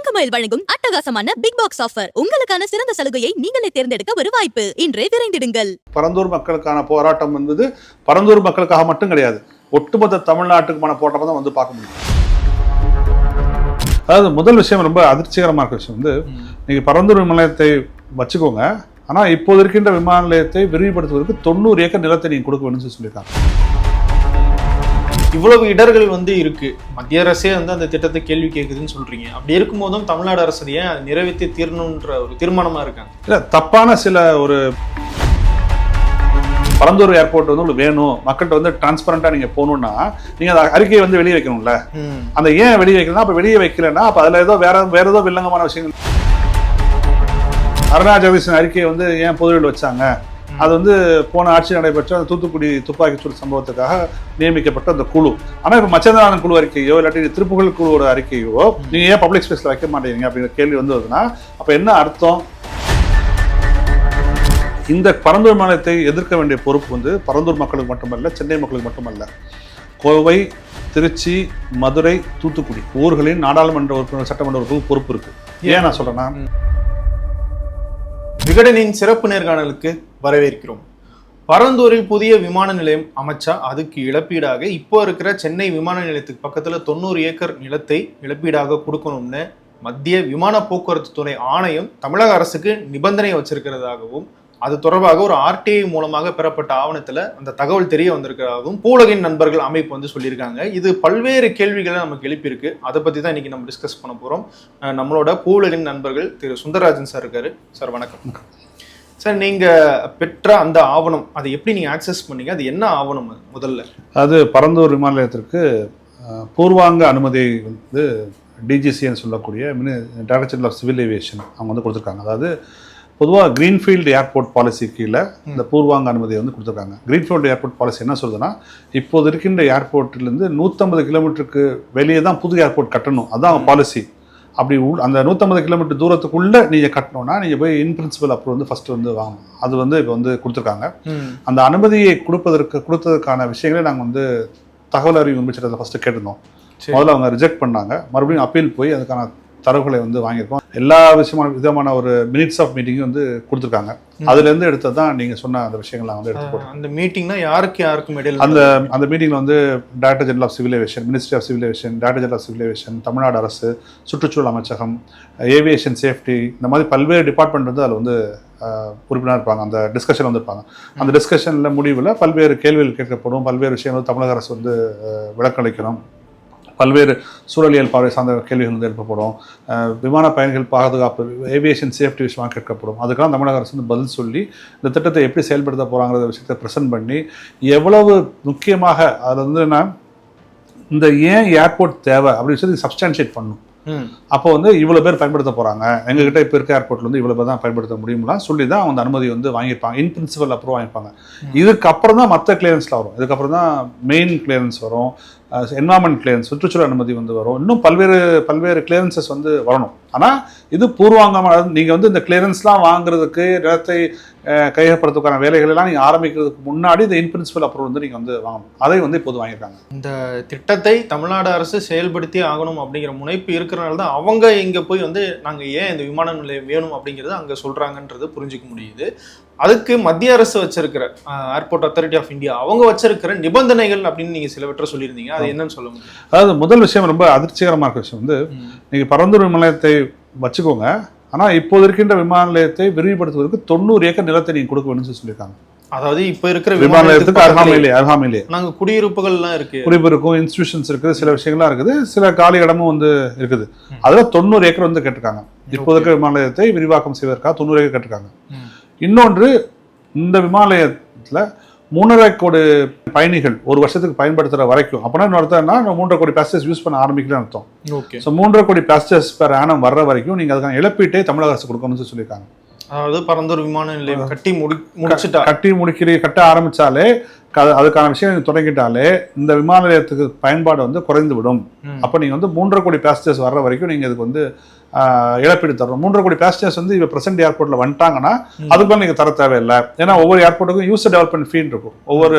தங்கமயில் வழங்கும் அட்டகாசமான big box offer. உங்களுக்கான சிறந்த சலுகையை நீங்களே தேர்ந்தெடுக்க ஒரு வாய்ப்பு. இன்றே விரைந்திடுங்கள். பரந்தூர் மக்களுக்கான போராட்டம் என்பது பரந்தூர் மக்களுக்காக மட்டும் கிடையாது, ஒட்டுமொத்த தமிழ்நாட்டுக்குமான போராட்டம் தான் வந்து பார்க்க முடியும். அதாவது முதல் விஷயம், ரொம்ப அதிர்ச்சிகரமான விஷயம் வந்து, நீங்க பரந்தூர் விமான நிலையத்தை வச்சுக்கோங்க, ஆனா இப்போது இருக்கின்ற விமான நிலையத்தை விரிவுபடுத்துவதற்கு 90 ஏக்கர் நிலத்தை நீங்க கொடுக்க வேணும்னு சொல்லியிருக்காங்க. இவ்வளவு இடர்கள் வந்து இருக்கு, மத்திய அரசே வந்து அந்த திட்டத்தை கேள்வி கேட்குதுன்னு சொல்றீங்க. அப்படி இருக்கும் போதும் தமிழ்நாடு அரசு ஏன் அதை நிறைவேற்றி தீரணுன்ற ஒரு தீர்மானமா இருக்காங்க? இல்ல, தப்பான சில ஒரு பரந்தூர் ஏர்போர்ட் வந்து உங்களுக்கு வேணும், மக்கள்கிட்ட வந்து டிரான்ஸ்பரண்டா நீங்க போகணும்னா நீங்க அந்த அறிக்கையை வந்து வெளியே வைக்கணும்ல. அந்த ஏன் வெளியே வைக்கணும்? அப்ப வெளியே வைக்கலன்னா அப்ப அதுல ஏதோ வேற ஏதோ வில்லங்கமான விஷயங்கள். அருணா ஜெகதீசன் அறிக்கையை வந்து ஏன் பொதுவெளியில் வச்சாங்க? அது வந்து போன ஆட்சி நடைபெற்ற அந்த தூத்துக்குடி துப்பாக்கிச்சூடு சம்பவத்துக்காக நியமிக்கப்பட்ட அந்த குழு. ஆனா இப்ப மச்சந்திரநாதன் குழு அறிக்கையோ இல்லாட்டி திருப்புகழ் குழுவோட அறிக்கையோ நீங்க ஏன் பப்ளிக் ஸ்பேஸ்ல வைக்க மாட்டேங்க அப்படிங்கிற கேள்வி வந்து வருதுன்னா அப்ப என்ன அர்த்தம்? இந்த பரந்தூர் மாநிலத்தை எதிர்க்க வேண்டிய பொறுப்பு வந்து பரந்தூர் மக்களுக்கு மட்டுமல்ல, சென்னை மக்களுக்கு மட்டுமல்ல, கோவை, திருச்சி, மதுரை, தூத்துக்குடி ஊர்களின் நாடாளுமன்ற உறுப்பினர், சட்டமன்ற உறுப்பினர் பொறுப்பு இருக்கு. ஏன் நான் சொல்றேன்னா, விகடனின் சிறப்பு நேர்காணலுக்கு வரவேற்கிறோம். பரந்தூரில் புதிய விமான நிலையம் அமைச்சா அதுக்கு இழப்பீடாக இப்போ இருக்கிற சென்னை விமான நிலையத்துக்கு பக்கத்துல 90 ஏக்கர் நிலத்தை இழப்பீடாக கொடுக்கணும்னு மத்திய விமான போக்குவரத்து துறை ஆணையம் தமிழக அரசுக்கு நிபந்தனை வச்சிருக்கிறதாகவும், அது தொடர்பாக ஒரு RTI மூலமாக பெறப்பட்ட ஆவணத்துல அந்த தகவல் தெரிய வந்திருக்கிறதாகவும் பூலகின் நண்பர்கள் அமைப்பு வந்து சொல்லியிருக்காங்க. இது பல்வேறு கேள்விகளை நமக்கு எழுப்பியிருக்கு. அதை பத்தி தான் இன்னைக்கு நம்ம டிஸ்கஸ் பண்ண போறோம். நம்மளோட பூலகின் நண்பர்கள் திரு சுந்தரராஜன் சார் இருக்காரு. சார் வணக்கம். சார், நீங்க பெற்ற அந்த ஆவணம் அதை எப்படி நீங்க ஆக்சஸ் பண்ணீங்க? அது என்ன ஆவணம்? முதல்ல அது பரந்தூர் விமான நிலையத்திற்கு பூர்வாங்க அனுமதி வந்து DGCன்னு சொல்லக்கூடிய director general of civil aviation அவங்க வந்து கொடுத்துருக்காங்க. அதாவது பொதுவாக கிரீன்ஃபீல்டு ஏர்போர்ட் பாலிசி கீழே இந்த பூர்வாங்க அனுமதியை வந்து கொடுத்துருக்காங்க. கிரீன்ஃபீல்டு ஏர்போர்ட் பாலிசி என்ன சொல்லுதுன்னா, இப்போது இருக்கின்ற ஏர்போர்ட்லேருந்து 150 கிலோமீட்டருக்கு வெளியே தான் புது ஏர்போர்ட் கட்டணும், அதுதான் பாலிசி. அப்படி அந்த 150 கிலோமீட்டர் தூரத்துக்குள்ளே நீங்கள் கட்டணும்னா நீங்கள் போய் இன் பிரின்சிபல் அப்ரூவல் வந்து ஃபஸ்ட்டு வந்து வாங்கணும். அது வந்து இப்போ வந்து கொடுத்துருக்காங்க. அந்த அனுமதியை கொடுத்ததுக்கான விஷயங்களே நாங்கள் வந்து தகவல் அறிவு உரிமைச்சட்டத்தில் ஃபஸ்ட்டு கேட்டிருந்தோம். முதல்ல அவங்க ரிஜெக்ட் பண்ணாங்க. மறுபடியும் அப்பீல் போய் அதுக்கான தரவுகளை வந்து வாங்கியிருக்கோம். எல்லா விதமான ஒரு மினிட்ஸ் ஆஃப் மீட்டிங்கும் வந்து கொடுத்துருக்காங்க. அதுலேருந்து எடுத்தது தான் நீங்கள் சொன்ன அந்த விஷயங்கள்லாம் வந்து எடுத்து போட்டோம். அந்த மீட்டிங்னா யாருக்கும் இடையில அந்த மீட்டிங்கில் வந்து director general of civil aviation, ministry of civil aviation, director general of civil aviation, Tamil Nadu அரசு, சுற்றுச்சூழல் அமைச்சகம், ஏவியேஷன் சேஃப்டி, இந்த மாதிரி பல்வேறு டிபார்ட்மெண்ட் வந்து அதில் வந்து உறுப்பினர் இருப்பாங்க. அந்த டிஸ்கஷன் வந்து இருப்பாங்க. அந்த டிஸ்கஷனில் முடிவில் பல்வேறு கேள்விகள் கேட்கப்படும். பல்வேறு விஷயங்கள் தமிழக அரசு வந்து விளக்களிக்கணும். பல்வேறு சூழலியல் பார்வை சார்ந்த கேள்விகள் வந்து எழுப்பப்படும். விமான பயணிகள் பாதுகாப்பு, ஏவியேஷன் சேஃப்டி விஷயமாக கேட்கப்படும். அதுக்கெல்லாம் தமிழக அரசு வந்து பதில் சொல்லி இந்த திட்டத்தை எப்படி செயல்படுத்த போகிறாங்கிற விஷயத்தை ப்ரெசென்ட் பண்ணி, எவ்வளவு முக்கியமாக அதில் வந்து என்ன, இந்த ஏன் ஏர்போர்ட் தேவை அப்படின்னு சொல்லி சப்ஸ்டான்ஷியேட் பண்ணணும். அப்போ வந்து இவ்வளோ பேர் பயன்படுத்த போகிறாங்க, எங்ககிட்ட இப்போ இருக்க ஏர்போர்ட்டில் வந்து இவ்வளோ பேர் தான் பயன்படுத்த முடியும்லாம் சொல்லி தான் அவங்க அனுமதி வந்து வாங்கியிருப்பாங்க. இன் பிரின்சிபல் அப்ரூவ் வாங்கியிருப்பாங்க. இதுக்கப்புறம் தான் மற்ற கிளியரன்ஸ்லாம் வரும். இதுக்கப்புறம் தான் மெயின் கிளியரன்ஸ் வரும், என்வரான்மெண்ட் கிளியரன்ஸ், சுற்றுச்சூழல் அனுமதி வந்து வரும். இன்னும் பல்வேறு கிளியரன்சஸ் வந்து வரணும். ஆனால் இது பூர்வாங்கமாக நீங்கள் வந்து இந்த கிளியரன்ஸ்லாம் வாங்குறதுக்கு, நிலத்தை கையகப்படுத்துக்கான வேலைகளெல்லாம் நீங்கள் ஆரம்பிக்கிறதுக்கு முன்னாடி இந்த இன் பிரின்சிபல் அப்ரூவல் வந்து நீங்கள் வந்து வாங்கணும். அதை வந்து இப்போது வாங்கியிருக்காங்க. இந்த திட்டத்தை தமிழ்நாடு அரசு செயல்படுத்தி ஆகணும் அப்படிங்கிற முனைப்பு இருக்கிறனால தான் அவங்க இங்கே போய் வந்து நாங்கள் ஏன் இந்த விமான நிலையம் வேணும் அப்படிங்கிறத அங்கே சொல்கிறாங்கன்றது புரிஞ்சிக்க முடியுது. அதுக்கு மத்திய அரசு வச்சிருக்கிற ஏர்போர்ட் அத்தாரிட்டி ஆஃப் இந்தியா அவங்க வச்சிருக்கிற நிபந்தனைகள் அப்படின்னு நீங்கள் சிலவற்றை சொல்லியிருந்தீங்க. அது என்னன்னு சொல்ல முடியும்? அதாவது முதல் விஷயம், ரொம்ப அதிர்ச்சிகரமான விஷயம் வந்து, நீங்கள் பரந்தூர் விமான நிலையத்தை வச்சுக்கோங்க, ஆனால் இப்போது இருக்கின்ற விமான நிலையத்தை விரிவுபடுத்துவதற்கு 90 ஏக்கர் நிலத்தை நீங்கள் கொடுக்க வேணும்னு சொல்லியிருக்காங்க. அதாவது இப்ப இருக்கிற விமான நிலையத்துக்கு அருகாமையிலே நாங்க குடியிருப்புகள்லாம் இருக்கு, குடியிருப்பு இருக்கும், இன்ஸ்டிடியூஷன்ஸ் இருக்குது, சில விஷயங்கள்லாம் இருக்குது, சில காலி இடமும் வந்து இருக்குது. அதில் 90 ஏக்கர் வந்து கேட்டிருக்காங்க. இப்போது இருக்கிற விமான நிலையத்தை விரிவாக்கம் செய்வதற்காக 90 ஏக்கர் கேட்டிருக்காங்க. இன்னொன்று, இந்த விமான நிலையத்தில் 3.5 கோடி பயணிகள் ஒரு வருஷத்துக்கு பயன்படுத்துகிற வரைக்கும், அப்படின்னா என்ன அர்த்தம்னா 3.5 கோடி பேசஞ்சர்ஸ் யூஸ் பண்ண ஆரம்பிக்கலன்னு அர்த்தம். ஸோ 3.5 கோடி பேசஞ்சர்ஸ் பெர் ஆனம் வர்ற வரைக்கும் நீங்கள் அதுக்கான இழப்பீட்டை தமிழக அரசு கொடுக்கணும்னு சொல்லியிருக்காங்க. அதாவது பரந்தூர் விமான நிலையம் கட்ட ஆரம்பிச்சாலே அதுக்கான விஷயம் நீங்கள் தொடங்கிட்டாலே இந்த விமான நிலையத்துக்கு பயன்பாடு வந்து குறைந்து விடும். அப்போ நீங்கள் வந்து 3.5 கோடி பேசஞ்சர்ஸ் வர்ற வரைக்கும் நீங்கள் இதுக்கு வந்து இழப்பீடு தரணும். 3.5 கோடி பேசஞ்சர்ஸ் வந்து இப்போ பிரசன்ட் ஏர்போர்ட்டில் வந்துட்டாங்கன்னா அதுக்குள்ள நீங்கள் தர தேவையில்லை. ஏன்னா ஒவ்வொரு ஏர்போர்ட்டுக்கும் யூசர் டெவலப்மெண்ட் ஃபீன் இருக்கும். ஒவ்வொரு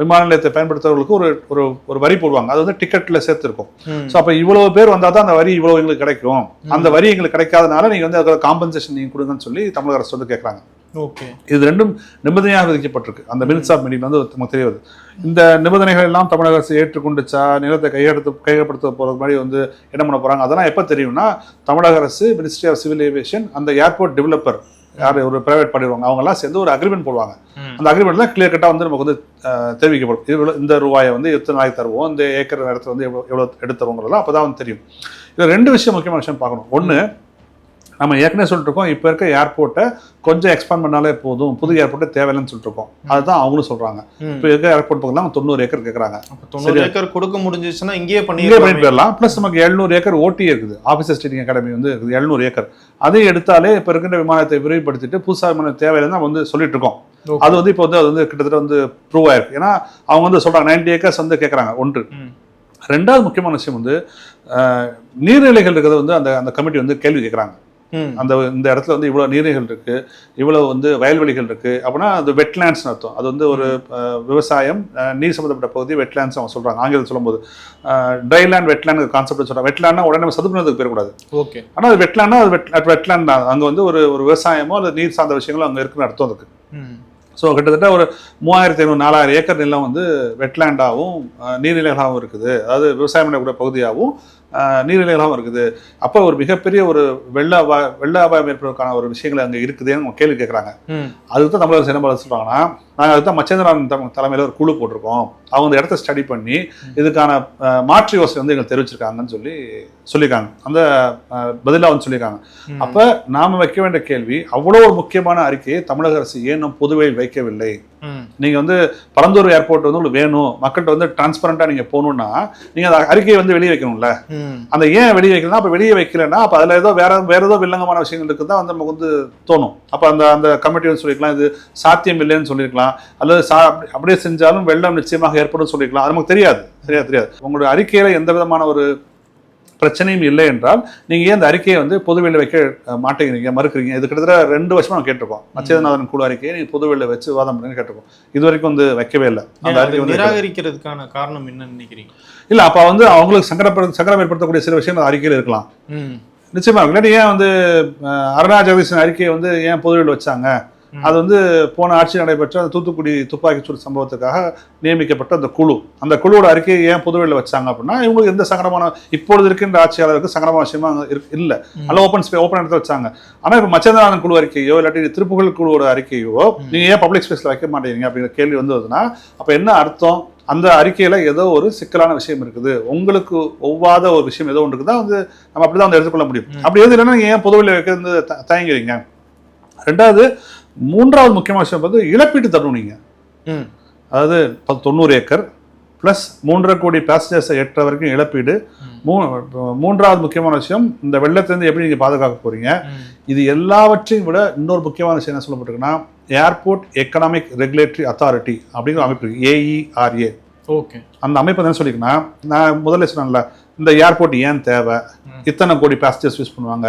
விமான நிலையத்தை பயன்படுத்துறவர்களுக்கு ஒரு ஒரு வரி போடுவாங்க. அது வந்து டிக்கெட்டில் சேர்த்துருக்கும். ஸோ அப்போ இவ்வளோ பேர் வந்தால் தான் அந்த வரி இவ்வளோ எங்களுக்கு கிடைக்கும். அந்த வரி எங்களுக்கு கிடைக்காதனால நீங்கள் வந்து அதில் காம்பன்சேஷன் நீங்கள் கொடுங்கன்னு சொல்லி தமிழக அரசு வந்து கேட்குறாங்க. ஓகே, இது ரெண்டும் நிபந்தனையாக விதிக்கப்பட்டிருக்கு. அந்த மினிட்ஸ் ஆஃப் மீட்டிங் வந்து நமக்கு தெரிய வருது. இந்த நிபந்தனைகள் எல்லாம் தமிழக அரசு ஏற்றுக்கொண்டுச்சா, நிலத்தை கையகப்படுத்த போகிறது மாதிரி வந்து என்ன பண்ண போகிறாங்க, அதெல்லாம் எப்போ தெரியும்னா தமிழக அரசு மினிஸ்ட்ரி ஆஃப் சிவில் ஏவியேஷன் அந்த ஏர்போர்ட் டெவலப்பர் யார் ஒரு பிரைவேட் பண்ணிடுவாங்க, அவங்கெல்லாம் சேர்ந்து ஒரு அக்ரிமெண்ட் போடுவாங்க. அந்த அக்ரிமெண்ட்ல கிளியர் கட்டாக வந்து நமக்கு வந்து தெரிவிக்கப்படும். இது இந்த ரூபாயை வந்து எத்தனை நாளைக்கு தருவோம், இந்த ஏக்கர் இடத்துல வந்து எவ்வளோ எடுத்து தருவோங்கிறதெல்லாம் அப்போ தான் வந்து தெரியும். இதில் 2 விஷயம் முக்கியமான விஷயம் பார்க்கணும். ஒன்று, நம்ம ஏற்கனவே சொல்லிட்டு இருக்கோம், இப்போ இருக்க ஏர்போர்ட்டை கொஞ்சம் எக்ஸ்பேண்ட் பண்ணாலே போதும், புது ஏர்போர்ட்டை தேவையில்லைன்னு சொல்லிட்டு இருக்கோம். அதுதான் அவங்களும் சொல்றாங்க. இப்போ இருக்க ஏர்போர்ட் பக்கம்லாம் 90 ஏக்கர் கேட்குறாங்க. 90 ஏக்கர் கொடுக்க முடிஞ்சிச்சுன்னா இங்கேயே பண்ணிட்டு போயிடலாம். ப்ளஸ் நமக்கு 700 ஏக்கர் ஓட்டி இருக்குது, ஆஃபீஸர் ட்ரைனிங் அகாடமி வந்து இருக்குது 700 ஏக்கர். அதை எடுத்தாலே இப்போ இருக்கின்ற விமானத்தை விரிவுபடுத்திட்டு புதுசாக விமானம் தேவையில்லைன்னு நம்ம வந்து சொல்லிட்டு இருக்கோம். அது வந்து இப்போ வந்து அது வந்து கிட்டத்தட்ட வந்து ப்ரூவ் ஆயிருக்கு. ஏன்னா அவங்க வந்து சொல்றாங்க 90 ஏக்கர்ஸ் வந்து கேட்குறாங்க. ஒன்று. 2வது முக்கியமான விஷயம் வந்து நீர்நிலைகள் இருக்கிறத வந்து அந்த கமிட்டி வந்து கேள்வி கேட்குறாங்க. இந்த இடத்துல வந்து இவ்வளோ நீர்நிலைகள் இருக்கு, இவ்வளோ வந்து வயல்வெளிகள் இருக்கு அப்படின்னா அது வெட்லேண்ட்ஸ் அர்த்தம். அது வந்து ஒரு விவசாயம் நீர் சம்பந்தப்பட்ட பகுதி வெட்லேண்ட்ஸ் அவங்க சொல்றாங்க. ஆங்கிலம் சொல்லும்போது ட்ரைலேண்ட் வெட்லேண்ட் கான்செப்ட் சொல்றாங்க. வெட்லேண்ட்னா உடனே நம்ம சதுப்பு நிலத்துக்கு போயிடக்கூடாது. ஓகே, ஆனால் அது வெட்லேண்ட்னா அது வெட்லேண்ட் தான். அங்கே வந்து ஒரு விவசாயமோ அல்லது நீர் சார்ந்த விஷயங்களோ அங்கே இருக்குன்னு அர்த்தம் இருக்கு. ஸோ கிட்டத்தட்ட ஒரு 3500-4000 ஏக்கர் நிலம் வந்து வெட்லேண்டாகவும் நீர்நிலைகளாகவும் இருக்குது. அதாவது விவசாயம் பண்ணக்கூடிய பகுதியாகவும் நீர்நிலைகளாகவும் இருக்குது. அப்போ ஒரு மிகப்பெரிய ஒரு வெள்ள அபாயம் ஏற்படுவதற்கான ஒரு விஷயங்கள் அங்கே இருக்குதுன்னு கேள்வி கேட்குறாங்க. அதுக்கு தான் தமிழக அரசு என்ன சொல்கிறாங்கன்னா, நாங்கள் அதுக்கு தான் மச்சேந்திரன் தலைமையில் ஒரு குழு போட்டிருக்கோம். அவங்க அந்த இடத்த ஸ்டடி பண்ணி இதுக்கான மாற்று யோசனை வந்து எங்களுக்கு தெரிவிச்சிருக்காங்கன்னு சொல்லியிருக்காங்க. அந்த பதிலாக வந்து சொல்லியிருக்காங்க. அப்போ நாம் வைக்க வேண்டிய கேள்வி, அவ்வளோ ஒரு முக்கியமான அறிக்கையை தமிழக அரசு ஏன் பொதுவையில் வைக்கவில்லை? நீங்க வந்து பரந்தூர் ஏர்போர்ட் வந்து உங்களுக்கு வேணும், மக்கள்கிட்ட வந்து டிரான்ஸ்பரண்டா நீங்க போகணும்னா நீங்க அந்த அறிக்கையை வந்து வெளியே வைக்கணும்ல. அந்த ஏன் வெளியே வைக்கணும்? அப்ப வெளியே வைக்கலன்னா அப்ப அதுல ஏதோ வேற ஏதோ வில்லங்கமான விஷயங்கள் இருக்குதான் வந்து நமக்கு வந்து தோணும். அப்ப அந்த கமிட்டி வந்து சொல்லிருக்கலாம் இது சாத்தியம் இல்லைன்னு சொல்லியிருக்கலாம், அல்லது அப்படியே செஞ்சாலும் வெள்ளம் நிச்சயமாக ஏற்படும் சொல்லியிருக்கலாம். அது நமக்கு தெரியாது, சரியா தெரியாது. உங்களுடைய அறிக்கையில எந்த விதமான ஒரு பிரச்சனையும் இல்லை என்றால் நீங்க ஏன் அந்த அறிக்கையை வந்து பொதுவெளியில் வைக்க மாட்டேங்கிறீங்க, மறுக்கிறீங்க? இது கிட்டத்தட்ட 2 வருஷமா நம்ம கேட்டிருக்கோம். மச்சேந்திரநாதன் குழு அறிக்கையை நீங்க பொதுவெளியில் வச்சு விவாதம் பண்ணுங்க கேட்டிருக்கோம். இது வரைக்கும் வந்து வைக்கவே இல்லை. அந்த அறிக்கை நிராகரிக்கிறதுக்கான காரணம் என்னன்னு நினைக்கிறீங்க? இல்ல, அப்ப வந்து அவங்களுக்கு சங்கடம் ஏற்படுத்தக்கூடிய சில விஷயங்கள் அறிக்கையில் இருக்கலாம். நிச்சயமா இல்லாட்டி ஏன் வந்து அருணா ஜெகதீசன் அறிக்கையை வந்து ஏன் பொதுவெளியில் வச்சாங்க? அது வந்து போன ஆட்சி நடைபெற்ற அந்த தூத்துக்குடி துப்பாக்கிச்சூடு சம்பவத்துக்காக நியமிக்கப்பட்ட அந்த குழுவோட அறிக்கையை ஏன் பொதுவெளியில் வச்சாங்க அப்படின்னா இவங்களுக்கு எந்த சங்கடமான இப்பொழுது இருக்கின்ற ஆட்சியாளருக்கு சங்கடமான விஷயமா இல்லை, நல்ல ஓப்பன் இடத்துல வச்சாங்க. ஆனா இப்ப மச்சேந்திரநாதன் குழு அறிக்கையோ இல்லாட்டி திருப்புகழ் குழுவோட அறிக்கையோ நீங்க ஏன் பப்ளிக் ஸ்பேஸ்ல வைக்க மாட்டேங்கிறீங்க அப்படிங்கிற கேள்வி வந்ததுன்னா அப்ப என்ன அர்த்தம்? அந்த அறிக்கையில ஏதோ ஒரு சிக்கலான விஷயம் இருக்குது, உங்களுக்கு ஒவ்வாத ஒரு விஷயம் ஏதோ ஒன்று இருக்குதான் வந்து நம்ம அப்படிதான் வந்து எடுத்துக்கொள்ள முடியும். அப்படி எது இல்லைன்னா நீங்க ஏன் பொதுவெளியில் வைக்கிறது தயங்குறீங்க? 3வது முக்கியமான விஷயம் வந்து இழப்பீட்டு தரணும். நீங்க அதாவது 90 ஏக்கர் பிளஸ் 3.5 கோடி பேசஞ்சர்ஸை ஏற்ற வரைக்கும் இழப்பீடு. 3வது முக்கியமான விஷயம், இந்த வெள்ளத்திலிருந்து எப்படி நீங்க பாதுகாக்க போறீங்க? இது எல்லாவற்றையும் விட இன்னொரு முக்கியமான விஷயம் என்ன சொல்லப்பட்டிருக்குன்னா, ஏர்போர்ட் எக்கனாமிக் ரெகுலேட்டரி அத்தாரிட்டி அப்படிங்கிற அமைப்பு இருக்கு, AERA. ஓகே, அந்த அமைப்பு என்ன சொல்லிருக்குன்னா, நான் முதல்ல சொன்னேன்ல, இந்த ஏர்போர்ட் ஏன் தேவை, இத்தனை கோடி பேசஞ்சர்ஸ் யூஸ் பண்ணுவாங்க,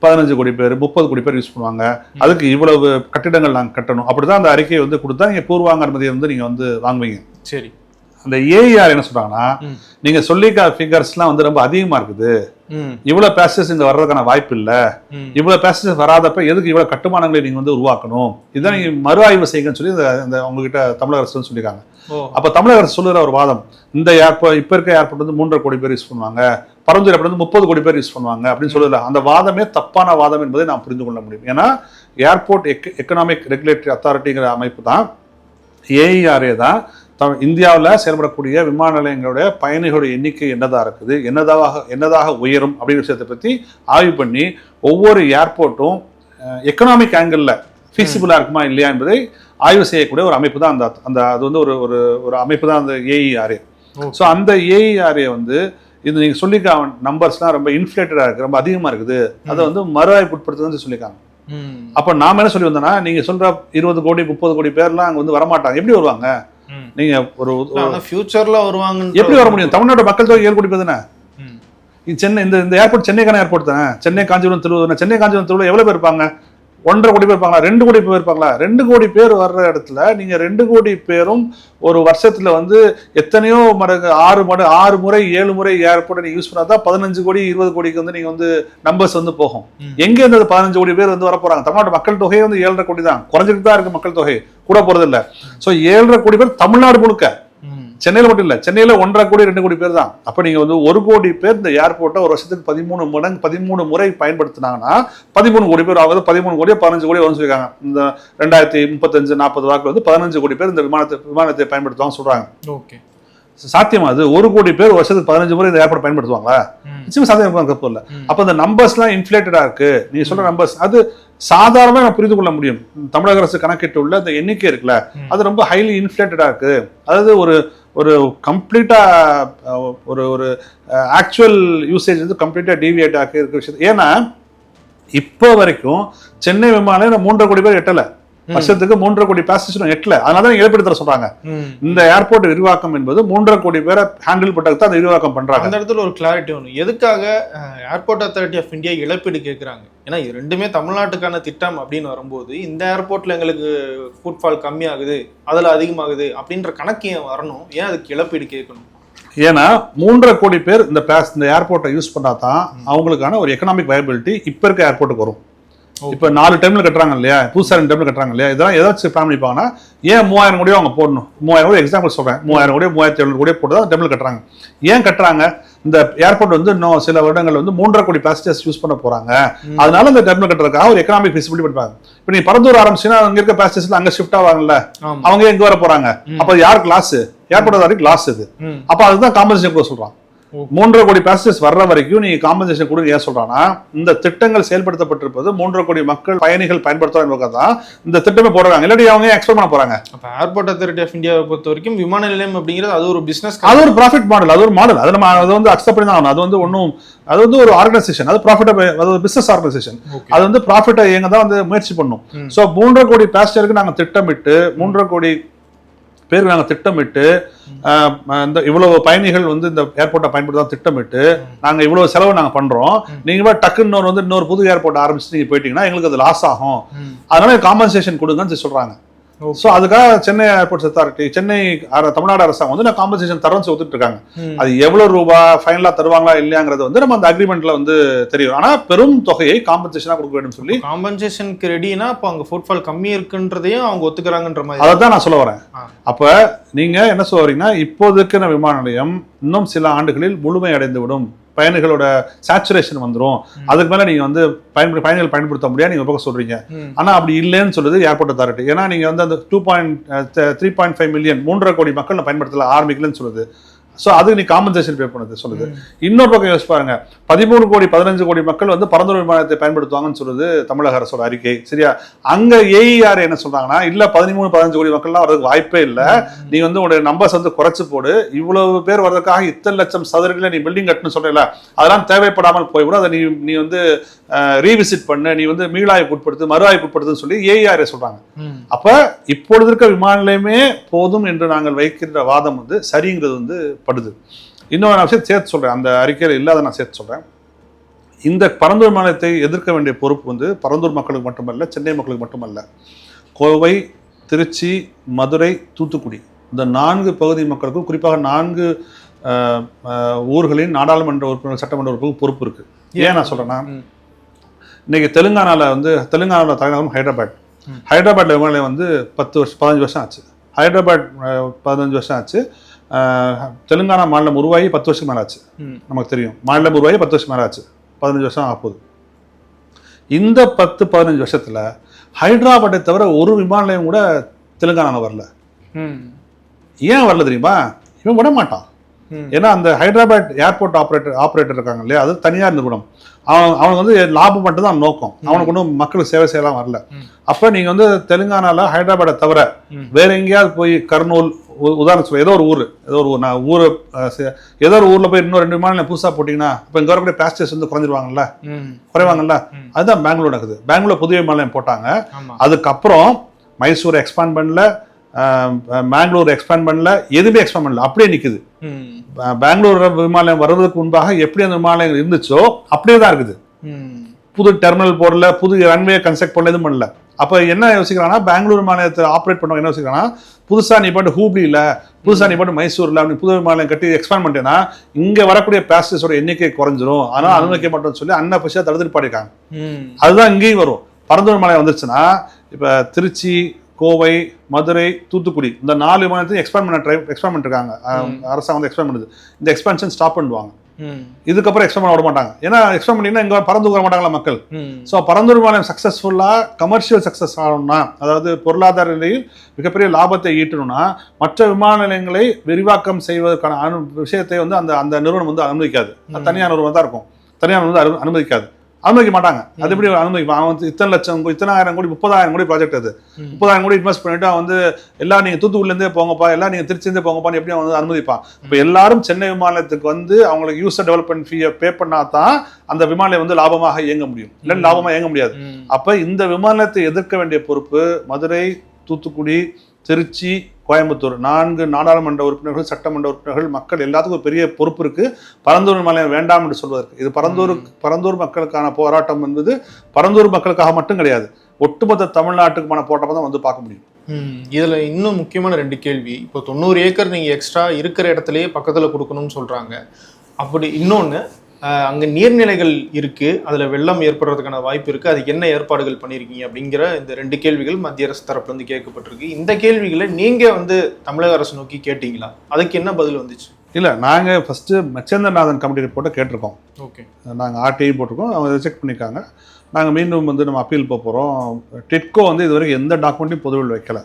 15 கோடி பேர் 30 கோடி பேர் யூஸ் பண்ணுவாங்க, அதுக்கு இவ்வளவு கட்டிடங்கள் நாங்கள் கட்டணும், அப்படிதான் அந்த அறிக்கையை வந்து கொடுத்தா நீங்க பூர்வாங்க அனுமதியை வந்து நீங்க வந்து வாங்குவீங்க. சரி, அந்த AER என்ன சொல்றாங்கன்னா, நீங்க சொல்லிக்க ஃபிகர்ஸ்லாம் வந்து ரொம்ப அதிகமா இருக்குது, இவ்வளவு பேசஞ்சர்ஸ் இங்க வர்றதுக்கான வாய்ப்பு இல்ல, இவ்வளவு பேசஞ்சர்ஸ் வராதப்ப எதுக்கு இவ்வளவு கட்டுமானங்களை நீங்க வந்து உருவாக்கணும், இதான் நீங்க மறு ஆய்வு செய்யுங்கன்னு சொல்லி இந்த உங்ககிட்ட தமிழக அரசு சொல்லியிருக்காங்க. அப்ப தமிழக அரசு சொல்லுற ஒரு வாதம், இந்த ஏர்போர்ட் இப்ப இருக்க ஏர்போர்ட் வந்து 3.5 கோடி பேர் யூஸ் பண்ணுவாங்க, பரந்தூர் ஏர்போர்ட் வந்து 30 கோடி பேர் யூஸ் பண்ணுவாங்க அப்படின்னு சொல்லல. அந்த வாதமே தப்பான வாதம் என்பதை நாம் புரிந்து கொள்ள முடியும். ஏன்னா ஏர்போர்ட் எக்கனாமிக் ரெகுலேட்டரி அத்தாரிட்டிங்கிற அமைப்பு தான், AERA தான் இந்தியாவில் செயல்படக்கூடிய விமான நிலையங்களுடைய பயணிகளுடைய எண்ணிக்கை என்னதாக இருக்குது, என்னதாக உயரும் அப்படிங்கிற விஷயத்தை பற்றி ஆய்வு பண்ணி ஒவ்வொரு ஏர்போர்ட்டும் எக்கனாமிக் ஆங்கிளில் ஃபீஸிபிளாக இருக்குமா இல்லையா என்பதை ஆய்வு செய்யக்கூடிய ஒரு அமைப்பு தான் அந்த அது வந்து ஒரு அமைப்பு தான் அந்த AERA. ஸோ அந்த AERA வந்து இது நீங்கள் சொல்லிக்க நம்பர்ஸ்லாம் ரொம்ப இன்ஃப்ளேட்டடாக இருக்குது, ரொம்ப அதிகமாக இருக்குது, அதை வந்து மறு ஆய்வு உட்படுத்துன்னு சொல்லியிருக்காங்க. அப்போ நாம என்ன சொல்லி வந்தோம்னா, நீங்கள் சொல்கிற 20 கோடி 30 கோடி பேர்லாம் அங்கே வந்து வரமாட்டாங்க, எப்படி வருவாங்க? நீங்க ஒரு ஃபியூச்சர்ல வருவாங்க. எப்படி வர முடியும்? தமிழ்நாடு மக்கள் தொகை 7 கோடி பேர் தானே. சென்னை இந்த ஏர்போர்ட் சென்னைக்கான ஏர்போர்ட் தானே. சென்னை காஞ்சிபுரம் திருவள்ளூர். சென்னை காஞ்சிபுரம் திருவள்ளூர் எவ்வளவு பேர் இருப்பாங்க? 1.5 கோடி பேர் இருப்பாங்களா? 2 கோடி பேர் இருப்பாங்களா? 2 கோடி பேர் வர்ற இடத்துல நீங்க 2 கோடி பேரும் ஒரு வருஷத்துல வந்து எத்தனையோ மடங்கு 6 முறை 7 முறை ஏர்போர்ட்டை நீங்க யூஸ் பண்ணாதான் 15 கோடி 20 கோடிக்கு வந்து நீங்க வந்து நம்பர்ஸ் வந்து போகும். எங்க இருந்து 15 கோடி பேர் வந்து வர போறாங்க? தமிழ்நாடு மக்கள் தொகையே வந்து 7.5 கோடி தான். குறைஞ்சிட்டு தான் இருக்கு மக்கள் தொகை, கூட போறது இல்ல. சோ 7.5 கோடி பேர் தமிழ்நாடு முழுக்க, சென்னையில மட்டும் இல்ல. சென்னையில 1.5 கோடி 2 கோடி பேர் தான். அப்ப நீங்க வந்து 1 கோடி பேர் இந்த ஏர்போர்ட்டை ஒரு வருஷத்துக்கு 13 முறை பயன்படுத்தினாங்கன்னா 13 கோடி பேர் ஆகுது. 13 கோடி 15 கோடி வரும்னு சொல்லிருக்காங்க. இந்த 2035-40 வாக்குல வந்து 15 கோடி பேர் இந்த விமானத்தை பயன்படுத்துவாங்க சொல்றாங்க. ஓகே, சாத்தியமா? அது 1 கோடி பேர் வருஷத்துக்கு 15 முறை இந்த ஏர்போர்ட் பயன்படுத்துவாங்களா? நிச்சயமா சாத்தியம் இல்ல. அப்ப இந்த நம்பர்ஸ் எல்லாம் இன்ஃபிளேட்டடா இருக்கு. நீங்க சொல்ற நம்பர்ஸ் அது சாதாரணமா நான் புரிந்து கொள்ள முடியும். தமிழக அரசு கணக்கிட்டு உள்ள இந்த எண்ணிக்கை இருக்குல்ல, அது ரொம்ப ஹைலி இன்ஃபிளேட்டடா இருக்கு. அதாவது ஒரு கம்ப்ளீட்டா ஒரு ஆக்சுவல் யூசேஜ் வந்து கம்ப்ளீட்டா டீவியேட் ஆகி இருக்கிற விஷயம். ஏன்னா இப்போ வரைக்கும் சென்னை விமானம் 3.5 கோடி பேர் எட்டல. வருஷத்துக்கு 3.5 கோடி பேசஞ்சரும் எட்டல. அதனாலதான் இழப்பீடு தர சொல்றாங்க. இந்த ஏர்போர்ட் விரிவாக்கம் என்பது 3.5 கோடி பேரை ஹேண்டில் பண்றதுக்கு அந்த விரிவாக்கம் பண்றாங்க. அந்த இடத்துல ஒரு கிளாரிட்டி ஒன்று, எதுக்காக ஏர்போர்ட் அத்தாரிட்டி ஆஃப் இந்தியா இழப்பீடு கேட்குறாங்க? ஏன்னா இது ரெண்டுமே தமிழ்நாட்டுக்கான திட்டம் அப்படின்னு வரும்போது இந்த ஏர்போர்ட்ல எங்களுக்கு ஃபுட்ஃபால் கம்மியாகுது, அதில் அதிகமாகுது அப்படின்ற கணக்கு ஏன் வரணும்? ஏன் அதுக்கு இழப்பீடு கேட்கணும்? ஏன்னா 3.5 கோடி பேர் இந்த ஏர்போர்ட்டை யூஸ் பண்ணாதான் அவங்களுக்கான ஒரு எக்கனாமிக் வயபிலிட்டி இப்ப இருக்க ஏர்போர்ட்டுக்கு வரும். இப்ப 4 டைம்ல கட்டுறாங்க இல்லையா, புதுசா 2 டைம்ல கட்டுறாங்க இல்லையா, இதெல்லாம் ஏதாச்சும் பிளான் பண்ணிப்பாங்கன்னா ஏன் 3000 கோடியோ அவங்க போடணும். 3000 கோடி எக்ஸாம்பிள் சொல்றேன், 3000 கோடியோ 3700 கோடியோ போட்டு தான் டைம்ல கட்டுறாங்க. ஏன் கட்டுறாங்க? இந்த ஏர்போர்ட் வந்து இன்னும் சில வருடங்கள் வந்து 3.5 கோடி பேசஞ்சர்ஸ் யூஸ் பண்ண போறாங்க. அதனால இந்த டைம்ல கட்டுறதுக்காக ஒரு எக்கனாமிக் ஃபெசிலிட்டி பண்ணுவாங்க. இப்ப நீ பரந்தூர் ஆரம்பிச்சுன்னா அங்க இருக்க பேசஞ்சர்ஸ் அங்க ஷிஃப்ட் ஆவாங்கல்ல, அவங்க எங்க வர போறாங்க? அப்ப யாருக்கு லாஸ்? ஏர்போர்ட் அதாரிட்டி லாஸ் இது. அப்ப அதுதான் காம்பன்சேஷன் கூட சொல்றான். 3.5 கோடி பேசஞ்சர்ஸ் வர்ற வரைக்கும் நீ காம்பன்சேஷன் கொடுங்க. ஏன் சொல்றானா, இந்த திட்டங்கள் செயல்படுத்தப்பட்டிருப்பது 3.5 கோடி மக்கள் பயணிகள் பயன்படுத்துறாங்க தான் இந்த திட்டமே போடுறாங்க. இல்லாட்டி அவங்க எக்ஸ்போர்ட் பண்ண போறாங்க. அப்ப ஏர்போர்ட் அத்தாரிட்டி ஆஃப் இந்தியாவை பொறுத்த வரைக்கும் விமான நிலையம் அப்படிங்கிறது அது ஒரு பிசினஸ், அது ஒரு ப்ராஃபிட் மாடல், அது ஒரு மாடல். அது நம்ம அதை வந்து அக்செப்ட் பண்ணி தான் ஆகணும். அது வந்து ஒன்றும், அது வந்து ஒரு ஆர்கனைசேஷன், அது ப்ராஃபிட், அது ஒரு பிசினஸ் ஆர்கனைசேஷன். அது வந்து ப்ராஃபிட்டை எங்க தான் வந்து முயற்சி பண்ணும். ஸோ 3.5 கோடி பேசஞ்சருக்கு நாங்கள் திட்டமிட்டு 3.5 கோடி பேருக்கு நாங்கள் திட்டமிட்டு இந்த இவ்வளவு பயணிகள் வந்து இந்த ஏர்போர்ட்டை பயன்படுத்த திட்டமிட்டு நாங்க இவ்வளவு செலவு நாங்க பண்றோம். நீங்க டக்குன்னு வந்து இன்னொரு புது ஏர்போர்ட் ஆரம்பிச்சு நீங்க போயிட்டீங்கன்னா எங்களுக்கு அது லாஸ் ஆகும். அதனால காம்பன்சேஷன் கொடுங்கன்னு சொல்றாங்க. சோ அதுக்காக சென்னை ஏர்போர்ட்ஸ் அத்தாரிட்டி, சென்னை தமிழ்நாடு அரசாங்கம் வந்து நான் காம்பன்சேஷன் தரேன்னு ஒத்துட்டு இருக்காங்க. அது எவ்வளவு ரூபாய் ஃபைனலா தருவாங்களா இல்லையாங்கிறது வந்து நம்ம அந்த அக்ரிமெண்ட்ல வந்து தெரியும். ஆனா பெரும் தொகையை காம்பன்சேஷனா கொடுக்க வேண்டும் சொல்லி காம்பன்சேஷனுக்கு ரெடினா அப்ப அங்க ஃபுட்ஃபால் கம்மி இருக்குன்றதையும் அவங்க ஒத்துக்கிறாங்கன்ற மாதிரி அதான் நான் சொல்ல வரேன். அப்ப நீங்க என்ன சொல்ல வரீங்கன்னா, இப்போதைக்கு விமான நிலையம் இன்னும் சில ஆண்டுகளில் முழுமை அடைந்து விடும், பயணிகளோட சேச்சுரேஷன் வந்துடும், அதுக்கு மேல நீங்க வந்து பயணிகள் பயன்படுத்த முடியாது நீங்க பக்கம் சொல்றீங்க. ஆனா அப்படி இல்லைன்னு சொல்லுது ஏர்போர்ட் அத்தாரிட்டி. ஏன்னா நீங்க வந்து அந்த 3.5 மில்லியன் 3.5 கோடி மக்கள் பயன்படுத்தல ஆரம்பிக்கலன்னு சொல்லுது. ஸோ அதுக்கு நீ காம்பன்சேஷன் பே பண்ணது சொல்லுது. இன்னொரு பக்கம் யோசிச்சு பாருங்க, 13 கோடி 15 கோடி மக்கள் வந்து பரந்தூர் விமானத்தை பயன்படுத்துவாங்கன்னு சொல்லுது தமிழக அரசோட அறிக்கை. சரியா? அங்க ஏஇஆர் என்ன சொல்றாங்கன்னா, இல்ல 13-15 கோடி மக்கள்லாம் வர்றதுக்கு வாய்ப்பே இல்லை, நீ வந்து உங்களுடைய நம்பர்ஸ் வந்து குறைச்சு போடு, இவ்வளவு பேர் வர்றதுக்காக இத்தனை லட்சம் சதுரடியில் நீ பில்டிங் கட்டணும்னு சொல்றல, அதெல்லாம் தேவைப்படாமல் போய்விடும், அதை நீ வந்து ரீவிசிட் பண்ணு, நீ வந்து மீளாய்வு உட்படுத்து, மறுஆய்வு உட்படுத்துன்னு சொல்லி ஏஇஆர் சொல்றாங்க. அப்ப இப்பொழுது இருக்க விமான நிலையமே போதும் என்று நாங்கள் வைக்கின்ற வாதம் வந்து சரிங்கிறது வந்து படுது. இன்னொரு விஷயம் சேர்த்து சொல்றேன், அந்த அறிக்கையில் இல்லாத நான் சேர்த்து சொல்றேன். இந்த பரந்தூர் விமானத்தை எதிர்க்க வேண்டிய பொறுப்பு வந்து பரந்தூர் மக்களுக்கு மட்டுமல்ல, சென்னை மக்களுக்கு மட்டுமல்ல, கோவை, திருச்சி, மதுரை, தூத்துக்குடி இந்த 4 பகுதி மக்களுக்கும், குறிப்பாக 4 ஊர்களின் நாடாளுமன்ற உறுப்பினர், சட்டமன்ற உறுப்பினருக்கு பொறுப்பு இருக்கு. ஏன் நான் சொல்றேன்னா, இன்னைக்கு தெலுங்கானாவில் தலைநகரம் ஹைதராபாத்ல விமான நிலையம் வந்து 15 வருஷம் ஆச்சு. ஹைதராபாத் 15 வருஷம் ஆச்சு. தெலுங்கானா மாநிலம் உருவாகி 10 வருஷம் மேலே ஆச்சு. நமக்கு தெரியும், மாநிலம் உருவாகி 10 வருஷம் மேலே ஆச்சு, 15 வருஷம் ஆகுது. இந்த 10-15 வருஷத்துல ஹைதராபாத்தை தவிர ஒரு விமான நிலையம் கூட தெலுங்கானாவில் வரல. ஏன் வரல தெரியுமா? இவன் விட மாட்டான். ஏன்னா அந்த ஹைதராபாத் ஏர்போர்ட் ஆப்ரேட்டர் இருக்காங்க இல்லையா, அது தனியார் நிறுவனம். அவனுக்கு வந்து லாபம் மட்டும் தான் நோக்கம், அவனுக்கு ஒன்றும் மக்களுக்கு சேவை செய்யலாம் வரல. அப்ப நீங்க வந்து தெலுங்கானால ஹைதராபாத்தை தவிர வேற எங்கேயாவது போய் கர்னூல், உதாரணம் சொல்ல ஏதோ ஒரு ஊர் ஏதோ ஒரு ஊர்ல போய் இன்னும் 2 விமான புதுசா போட்டீங்கன்னா இப்ப இங்க வரக்கூடிய பேசஞ்சர்ஸ் வந்து குறைவாங்கல்ல. அதுதான் பெங்களூர் நடக்குது. பெங்களூர் புதிய விமான நிலையம் போட்டாங்க, அதுக்கப்புறம் மைசூரை எக்ஸ்பாண்ட் பண்ணல, பெங்களூர் எக்ஸ்பேண்ட் பண்ணல, எதுவுமே எக்ஸ்பேண்ட் பண்ணல, அப்படியே நிற்குது. பெங்களூர் விமானம் வர்றதுக்கு முன்பாக எப்படி அந்த விமானம் இருந்துச்சோ அப்படியே தான் இருக்குது. புது டெர்மினல் போடல, புது ரன்வே கன்ஸ்ட்ரக்ட் பண்ணல, எதுவும் பண்ணல. அப்போ என்ன யோசிக்கிறாங்கன்னா, பெங்களூர் விமானத்தை ஆப்ரேட் பண்ணவங்க என்ன யோசிக்கிறாங்கன்னா, புதுசாக நீ பாட்டு ஹூப்ளியில், புதுசாக நீ பாட்டு மைசூரில் அப்படி புது விமானம் கட்டி எக்ஸ்பேண்ட் பண்ணிட்டேன்னா இங்கே வரக்கூடிய பேசஞ்சர்ஸோட எண்ணிக்கை குறைஞ்சிரும், அதனால் அனுமதிக்க மாட்டோம்னு சொல்லி அன்அஃபிஷியலாக தடுத்துட்டு பாடிருக்காங்க. அதுதான் இங்கேயும் வரும். பரந்தூர் விமானம் வந்துருச்சுன்னா இப்போ திருச்சி, கோவை, மதுரை, தூத்துக்குடி இந்த 4 விமானத்தையும் எக்ஸ்பேண்ட் பண்ணிருக்காங்க. அரசாங்கம் வந்து எக்ஸ்பேண்ட் பண்ணுது. இந்த எக்ஸ்பென்ஷன் ஸ்டாப் பண்ணுவாங்க. இதுக்கப்புறம் எக்ஸ்பேண்ட் பண்ண விட மாட்டாங்க. ஏன்னா எக்ஸ்பேண்ட் பண்ணினா இங்க பறந்து வர மாட்டாங்களா மக்கள். ஸோ பரந்தூர் விமானம் சக்சஸ்ஃபுல்லா கமர்ஷியல் சக்சஸ் ஆகணும்னா, அதாவது பொருளாதார நிலையில் மிகப்பெரிய லாபத்தை ஈட்டணும்னா மற்ற விமான நிலையங்களை விரிவாக்கம் செய்வதற்கான விஷயத்தை வந்து அந்த அந்த நிறுவனம் வந்து அனுமதிக்காது. தனியார் நிறுவனம் தான் இருக்கும். தனியார் வந்து அனுமதிக்காது, அனுமதிக்க மாட்டாங்க. அது எப்படி அனுமதிப்பான்? அவன் வந்து இத்தனை லட்சம், இத்தனை ஆயிரம் கோடி, 30,000 கோடி ப்ராஜெக்ட், அது 30,000 கோடி இன்வெஸ்ட் பண்ணிட்டு அவன் வந்து எல்லாம் நீங்க தூத்துக்குடிலேருந்தே போங்கப்பா, எல்லாம் நீங்க திருச்சிலேருந்தே போங்கப்பான்னு எப்படி அவன் வந்து அனுமதிப்பான்? இப்போ எல்லாரும் சென்னை விமானத்துக்கு வந்து அவங்களுக்கு யூசர் டெவலப்மெண்ட் ஃபீயை பே பண்ணா தான் அந்த விமானம் வந்து லாபமாக இயங்க முடியும், இல்லை லாபமாக இயங்க முடியாது. அப்ப இந்த விமானத்தை எதிர்க்க வேண்டிய பொறுப்பு மதுரை, தூத்துக்குடி, திருச்சி, கோயம்புத்தூர் 4 நாடாளுமன்ற உறுப்பினர்கள், சட்டமன்ற உறுப்பினர்கள், மக்கள் எல்லாத்துக்கும் ஒரு பெரிய பொறுப்பு இருக்கு. பரந்தூர் விமானம் வேண்டாம் என்று சொல்வதற்கு. இது பரந்தூர் மக்களுக்கான போராட்டம் என்பது பரந்தூர் மக்களுக்காக மட்டும் கிடையாது, ஒட்டுமொத்த தமிழ்நாட்டுக்குமான போராட்டம் தான் வந்து பார்க்க முடியும். இதுல இன்னும் முக்கியமான 2 கேள்வி. இப்போ 90 ஏக்கர் நீங்க எக்ஸ்ட்ரா இருக்கிற இடத்துலயே பக்கத்துல கொடுக்கணும்னு சொல்றாங்க. அப்படி இன்னொன்னு, அங்க நீர்நிலைகள் இருக்கு, அதுல வெள்ளம் ஏற்படுறதுக்கான வாய்ப்பு இருக்கு, அதுக்கு என்ன ஏற்பாடுகள் பண்ணிருக்கீங்க அப்படிங்கிற இந்த 2 கேள்விகள் மத்திய அரசு தரப்புல இருந்து கேட்கப்பட்டிருக்கு. இந்த கேள்விகளை நீங்க வந்து தமிழக அரசு நோக்கி கேட்டீங்களா? அதுக்கு என்ன பதில் வந்துச்சு? இல்லை, நாங்கள் ஃபஸ்ட்டு மச்சேந்திரநாதன் கமிட்டி ரிப்போர்ட்டை கேட்டிருக்கோம். ஓகே, நாங்கள் ஆர்டிஐ போட்டிருக்கோம், அவங்க ரிஜெக்ட் பண்ணியிருக்காங்க. நாங்கள் மீண்டும் வந்து நம்ம அப்பீல் போக போகிறோம். டிட்கோ வந்து இது வரைக்கும் எந்த டாக்குமெண்ட்டையும் பொதுவில் வைக்கல.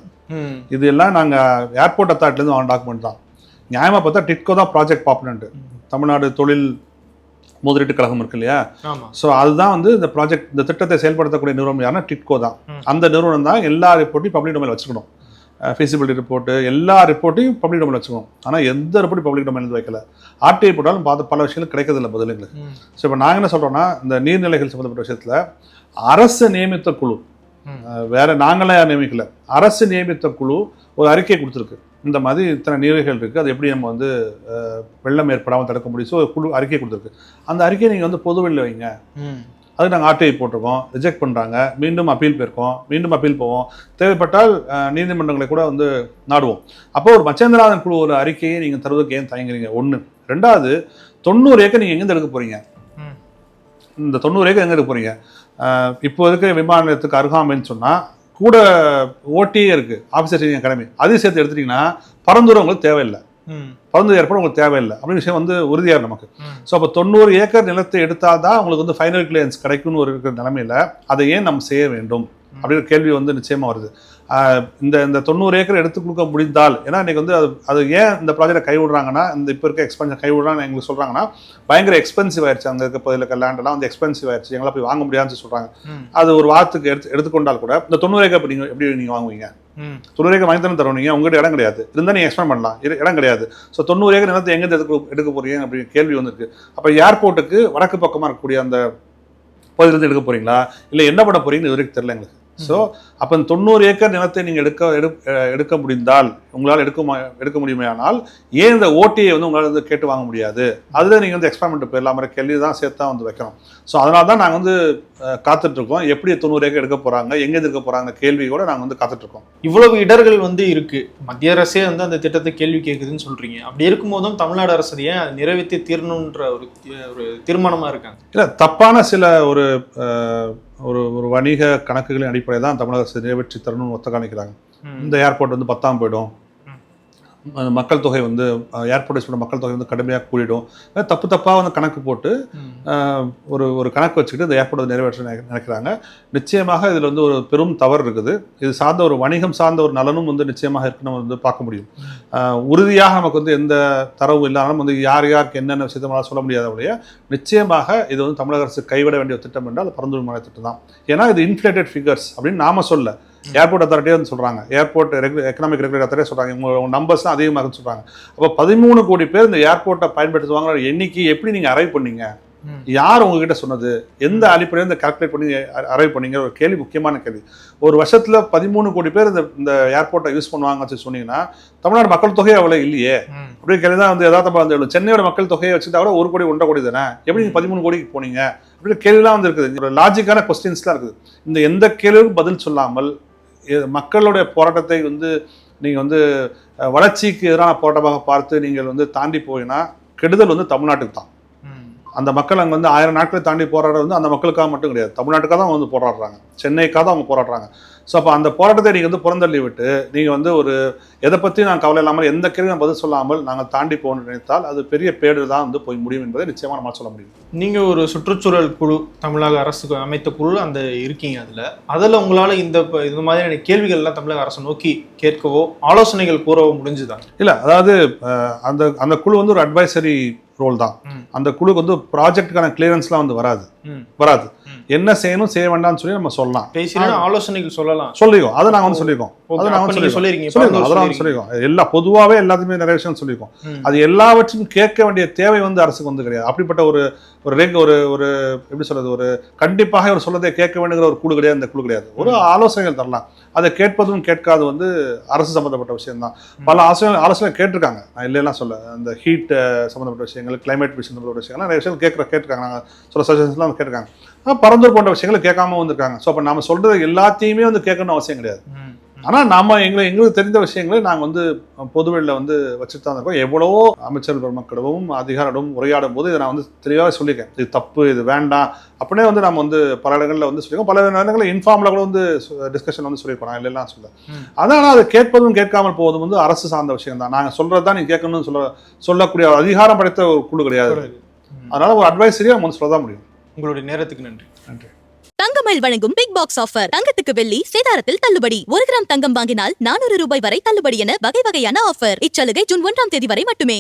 இது எல்லாம் நாங்கள் ஏர்போர்ட் அத்தாரிட்டிலேருந்து வாங்க டாக்குமெண்ட் தான். நியாயமாக பார்த்தா டிட்கோ தான் ப்ராஜெக்ட் பாப்புலண்ட். தமிழ்நாடு தொழில் முதலீட்டு கழகம் இருக்கு இல்லையா? ஸோ அதுதான் வந்து இந்த ப்ராஜெக்ட், இந்த திட்டத்தை செயல்படுத்தக்கூடிய நிறுவனம் யாருன்னா டிட்கோ தான். அந்த நிறுவனம் தான் எல்லா ரிப்போர்ட்டையும் பப்ளிக் டொமைனில் வச்சுக்கணும். ஃபீஸிபிலிட்டி ரிப்போர்ட்டு எல்லா ரிப்போர்ட்டையும் பப்ளிக் டொமைனில் வச்சுக்கணும். ஆனால் எந்த ரிப்போர்ட்டும் பப்ளிக் டொமைனில் வைக்கல. ஆர்டிஐ போட்டாலும் பார்த்து பல விஷயங்கள் கிடைக்கிறதில்ல பதில் எங்களுக்கு. ஸோ இப்போ நாங்கள் என்ன சொல்கிறோன்னா, இந்த நீர்நிலைகள் சம்மந்தப்பட்ட விஷயத்தில் அரசு நியமித்த குழு, வேற நாங்களாம் யாரும் நியமிக்கல, அரசு நியமித்த குழு ஒரு அறிக்கை கொடுத்துருக்கு. இந்த மாதிரி இத்தனை நீர்நிலைகள் இருக்குது, அது எப்படி நம்ம வந்து வெள்ளம் ஏற்படாமல் தடுக்க முடியும். ஸோ குழு அறிக்கை கொடுத்துருக்கு. அந்த அறிக்கையை நீங்கள் வந்து பொதுவெளியில் வைங்க. அதுக்கு நாங்கள் ஆர்டிஐ போட்டிருக்கோம், ரிஜெக்ட் பண்ணுறாங்க. மீண்டும் அப்பீல் போயிருக்கோம், மீண்டும் அப்பீல் போவோம், தேவைப்பட்டால் நீதிமன்றங்களை கூட வந்து நாடுவோம். அப்போ ஒரு மச்சேந்திரநாதன் குழு ஒரு அறிக்கையை நீங்கள் தருவதற்கு ஏன் தயங்குறீங்க? 1. 2வது, 90 ஏக்கர் நீங்கள் எங்கேருந்து எடுக்க போகிறீங்க? இந்த 90 ஏக்கர் எங்கே எடுக்க போகிறீங்க? இப்போ இருக்கிற விமான நிலையத்துக்கு அருகாமைன்னு சொன்னால் கூட ஓட்டியே இருக்குது, ஆஃபீஸர் அகாடமி, அதையும் சேர்த்து எடுத்துட்டிங்கன்னா பரந்தூர் உங்களுக்கு தேவையில்லை, பரந்தூர் ஏற்பட உங்களுக்கு தேவையில்லை அப்படின்னு விஷயம் வந்து உறுதியாக நமக்கு. ஸோ அப்போ 90 ஏக்கர் நிலத்தை எடுத்தால் தான் உங்களுக்கு வந்து ஃபைனல் கிளியரன்ஸ் கிடைக்கும்னு ஒரு இருக்கிற நிலைமையில் அதை ஏன் நம்ம செய்ய வேண்டும் அப்படின்ற கேள்வி வந்து நிச்சயமாக வருது. இந்த 90 ஏக்கர் எடுத்து கொடுக்க முடிந்தால், ஏன்னா இன்றைக்கி வந்து அது ஏன் இந்த ப்ராஜெக்டை கைவிடுறாங்கன்னா, இந்த இப்போ இருக்க எக்ஸ்பென்ஷன் கைவிடுறான்னு எங்களுக்கு சொல்கிறாங்கன்னா, பயங்கர எக்ஸ்பென்சிவ் ஆயிடுச்சு, அங்கே இருக்க பகுதியில் லேண்டெல்லாம் வந்து எக்ஸ்பென்சிவ் ஆயிடுச்சு, எங்களால் போய் வாங்க முடியாதுன்னு சொல்கிறாங்க. அது ஒரு வாரத்துக்கு எடுத்துக்கொண்டால் கூட இந்த 90 ஏக்கர் எப்படி நீங்கள் வாங்குவீங்க? 90 ஏக்கர் வாங்கி தானே தருவீங்க, உங்கள்கிட்ட இடம் கிடையாது, இருந்தால் நீங்கள் எக்ஸ்பெண்ட் பண்ணலாம், இடம் கிடையாது. ஸோ 90 ஏக்கர் நிலத்தை எங்கே எடுக்க போகிறீங்க அப்படின்னு கேள்வி வந்துருக்கு. அப்போ ஏர்போர்ட்டுக்கு வடக்கு பக்கமாக இருக்கக்கூடிய அந்த பகுதியிலிருந்து எடுக்க போகிறீங்களா, இல்லை என்ன பண்ண போகிறீங்கன்னு இது வரைக்கும் தெரியல எங்களுக்கு. ஸோ அப்போ 90 ஏக்கர் நிலத்தை நீங்கள் எடுக்க முடிந்தால், உங்களால் எடுக்க முடியுமையானால் ஏன் இந்த ஓட்டியை வந்து உங்களால் வந்து கேட்டு வாங்க முடியாது? அதில் நீங்கள் வந்து எக்ஸ்பெரிமெண்ட் போயிடலாம கேள்வி தான் சேர்த்து தான் வந்து வைக்கணும். ஸோ அதனால தான் நாங்கள் வந்து காத்துட்ருக்கோம், எப்படி 90 ஏக்கர் எடுக்க போகிறாங்க, எங்கே எடுக்க போகிறாங்க கேள்வியோடு நாங்கள் வந்து காத்துட்ருக்கோம். இவ்வளவு இடர்கள் வந்து இருக்குது, மத்திய அரசே வந்து அந்த திட்டத்தை கேள்வி கேட்குதுன்னு சொல்கிறீங்க. அப்படி இருக்கும்போதும் தமிழ்நாடு அரசு ஏன் அதை நிறைவேற்றி தீரணுன்ற ஒரு தீர்மானமாக இருக்காங்க? இல்லை, தப்பான சில ஒரு ஒரு வணிக கணக்குகளின் அடிப்படையில் தான் தமிழக அரசு நிறைவேற்றி தரணும்னு ஒத்த காணிக்கிறாங்க. இந்த ஏர்போர்ட் வந்து 10ஆம் போயிடும், மக்கள் தொகை வந்து ஏர்போர்ட் மக்கள் தொகை வந்து கடுமையாக கூடிடும், தப்பாக வந்து கணக்கு போட்டு ஒரு கணக்கு வச்சுக்கிட்டு இந்த ஏர்போர்ட்டை நிறைவேற்ற நினைக்கிறாங்க. நிச்சயமாக இதில் வந்து ஒரு பெரும் தவறு இருக்குது. இது சார்ந்த ஒரு வணிகம் சார்ந்த ஒரு நலனும் வந்து நிச்சயமாக இருக்கு, நம்ம வந்து பார்க்க முடியும். உறுதியாக நமக்கு வந்து எந்த தரவும் இல்லாமல் வந்து யாருக்கு என்னென்ன விஷயத்தை நம்மளால் சொல்ல முடியாதபடியே நிச்சயமாக இது வந்து தமிழக அரசு கைவிட வேண்டிய ஒரு திட்டம் என்றால் பரந்தூர் விமான திட்டம் தான். ஏன்னா இது இன்ஃப்ளேட்டட் ஃபிகர்ஸ் அப்படின்னு நாம சொல்ல, ஏர்போர்ட் அத்தாரிட்டியே வந்து சொல்கிறாங்க, ஏர்போர்ட் எக்கனாமிக் ரெகுலேட்டர் அத்தாரிட்டியே சொல்கிறாங்க, உங்கள் நம்பர்ஸ் தான் அதிகமாகுன்னு சொல்கிறாங்க. அப்போ 13 கோடி பேர் இந்த ஏர்போர்ட்டை பயன்படுத்துவாங்கிற எண்ணிக்கை எப்படி நீங்கள் அரைவ் பண்ணீங்க? யார் உங்ககிட்ட சொன்னது, எந்த அடிப்படையில் இந்த கால்குலேட் பண்ணி அரைவ் பண்ணீங்க ஒரு கேள்வி, முக்கியமான கேள்வி. ஒரு வருஷத்துல 13 கோடி பேர் இந்த ஏர்போர்ட்டை யூஸ் பண்ணுவாங்கன்னு சொன்னீங்கன்னா தமிழ்நாடு மக்கள் தொகை அவ்வளவு இல்லையே அப்படின்னு கேள்வி தான் வந்து யதார்த்தமா வந்து சென்னையோட மக்கள் தொகையை வச்சுட்டா கூட 1 கோடி 1.5 கோடி தானே, எப்படி நீங்க 13 கோடிக்கு போனீங்க அப்படின்னு கேள்விலாம் வந்து இருக்குது. ஒரு லாஜிக்கான கொஸ்டின்ஸ்லாம் இருக்குது. இந்த எந்த கேள்விக்கும் பதில் சொல்லாமல் மக்களுடைய போராட்டத்தை வந்து நீங்க வந்து வளர்ச்சிக்கு எதிரான போராட்டமாக பார்த்து நீங்கள் வந்து தாண்டி போயினா கெடுதல் வந்து தமிழ்நாட்டுக்கு தான். அந்த மக்கள் அங்கே வந்து 1000 நாட்களை தாண்டி போராடுறது வந்து அந்த மக்களுக்காக மட்டும் கிடையாது, தமிழ்நாட்டுக்காக தான் வந்து போராடுறாங்க, சென்னைக்காக தான் அவங்க போராடுறாங்க. ஸோ அப்போ அந்த போராட்டத்தை நீங்கள் வந்து புறந்தள்ளி விட்டு நீங்கள் வந்து ஒரு எதை பற்றி நான் கவலை இல்லாமல் எந்த கேள்வியும் பதில் சொல்லாமல் நாங்கள் தாண்டி போகணும்னு நினைத்தால் அது பெரிய பேடு தான் வந்து போய் முடியும் என்பதை நிச்சயமாக நம்ம சொல்ல முடியும். நீங்கள் ஒரு சுற்றுச்சூழல் குழு தமிழக அரசுக்கு அமைத்த குழு அந்த இருக்கீங்க, அதில் உங்களால் இந்த மாதிரியான கேள்விகள்லாம் தமிழக அரசை நோக்கி கேட்கவோ ஆலோசனைகள் கூறவோ முடிஞ்சுதா? இல்லை, அதாவது அந்த குழு வந்து ஒரு அட்வைசரி ரோல் தான். அந்த குழுக்கு வந்து ப்ராஜெக்டுக்கான கிளியரன்ஸ்லாம் வந்து வராது. என்ன செய்யணும் செய்ய வேண்டாம்னு சொல்லி நம்ம சொல்லலாம், ஆலோசனைகள் சொல்லலாம், சொல்லிருக்கோம். அதை நாங்கள் வந்து சொல்லியிருக்கோம், அதெல்லாம் சொல்லியிருக்கோம். எல்லா பொதுவாகவே எல்லாத்துமே நிறைய விஷயம் சொல்லியிருக்கோம். அது எல்லாவற்றையும் கேட்க வேண்டிய தேவை வந்து அரசுக்கு வந்து கிடையாது. அப்படிப்பட்ட ஒரு ஒரு எப்படி சொல்றது, ஒரு கண்டிப்பாக ஒரு சொல்லதை கேட்க வேண்டுங்கிற ஒரு குழு கிடையாது, இந்த குழு கிடையாது. ஒரு ஆலோசனைகள் தரலாம், அதை கேட்பதும் கேட்காது வந்து அரசு சம்பந்தப்பட்ட விஷயம் தான். பல ஆலோசனை கேட்டிருக்காங்க, நான் இல்லைன்னா சொல்ல. அந்த ஹீட் சம்பந்தப்பட்ட விஷயங்கள், கிளைமேட் விஷயம் சம்பந்தப்பட்ட விஷயங்கள் நிறைய விஷயங்கள் கேட்டிருக்காங்க, நாங்கள் சொல்ல சஜஷன்ஸ்லாம் கேட்டிருக்காங்க. பரந்தூர் போன்ற விஷயங்களை கேட்காம வந்திருக்காங்க. ஸோ அப்போ நம்ம சொல்றது எல்லாத்தையுமே வந்து கேட்கணும்னு அவசியம் கிடையாது. ஆனால் நாம எங்களுக்கு தெரிந்த விஷயங்களை நாங்கள் வந்து பொதுவெளியில் வந்து வச்சுட்டு தான் இருக்கோம். எவ்வளவோ அமைச்சர் பெருமக்களிடமும் அதிகாரிடம் உரையாடும் போது இதை நான் வந்து தெளிவாக சொல்லியிருக்கேன், இது தப்பு, இது வேண்டாம் அப்படின்னே வந்து நம்ம வந்து பல இடங்களில் வந்து சொல்லியிருக்கோம். பல நேரங்களில் இன்ஃபார்மில் கூட வந்து டிஸ்கஷன் வந்து சொல்லியிருக்கோம், நான் இல்லைலாம் சொல்ல. அதனால் அதை கேட்பதும் கேட்காமல் போவதும் வந்து அரசு சார்ந்த விஷயம் தான். நாங்கள் சொல்கிறது தான் நீங்கள் கேட்கணும்னு சொல்லக்கூடிய அதிகாரம் படைத்த ஒரு குழு கிடையாது. அதனால் ஒரு அட்வைசரியாக நம்ம வந்து சொல்ல தான் முடியும். உங்களுடைய நேரத்துக்கு நன்றி. நன்றி. தங்கமயில் வழங்கும் பிக் பாக்ஸ் ஆஃபர். தங்கத்துக்கு வெள்ளி சேதாரத்தில் தள்ளுபடி. 1 கிராம் தங்கம் வாங்கினால் 400 ரூபாய் வரை தள்ளுபடி என வகை வகையான ஆஃபர். இச்சலுகை ஜூன் 1ஆம் தேதி வரை மட்டுமே.